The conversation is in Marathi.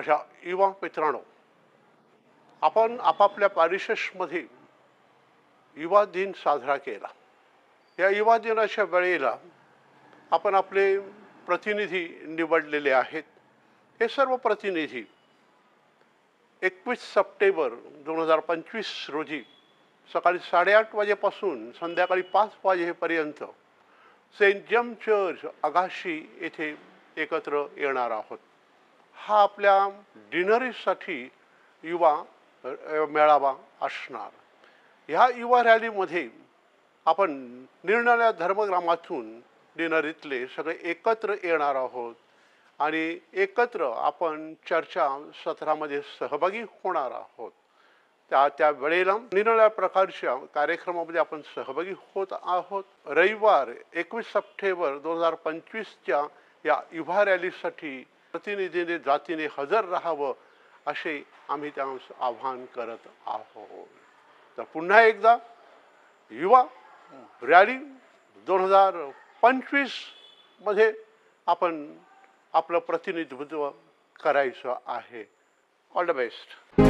माझ्या युवा मित्रांनो, आपण आपापल्या पॅरिशमध्ये युवा दिन साजरा केला। या युवा दिनाच्या वेळेला आपण आपले प्रतिनिधी निवडलेले आहेत। हे सर्व प्रतिनिधी 21 सप्टेंबर 2025 रोजी सकाळी 8:30 वाजेपासून संध्याकाळी 5 वाजेपर्यंत सेंट जेम्स चर्च आगाशी येथे एकत्र येणार आहोत। हा आपल्या डिनरीसाठी युवा मेळावा असणार। ह्या युवा रॅलीमध्ये आपण निरनिराळ्या धर्मग्रामातून डिनरीतले सगळे एकत्र येणार आहोत आणि एकत्र आपण चर्चा सत्रामध्ये सहभागी होणार आहोत। त्या वेळेला निरनिराळ्या प्रकारच्या कार्यक्रमामध्ये आपण सहभागी होत आहोत। रविवार 21 सप्टेंबर 2025च्या या युवा रॅलीसाठी प्रतिनिधीने जातीने हजर राहावं असे आम्ही त्यांना आवाहन करत आहोत। तर पुन्हा एकदा युवा रॅली 2025 मध्ये आपण आपलं प्रतिनिधित्व करायचं आहे। All the best.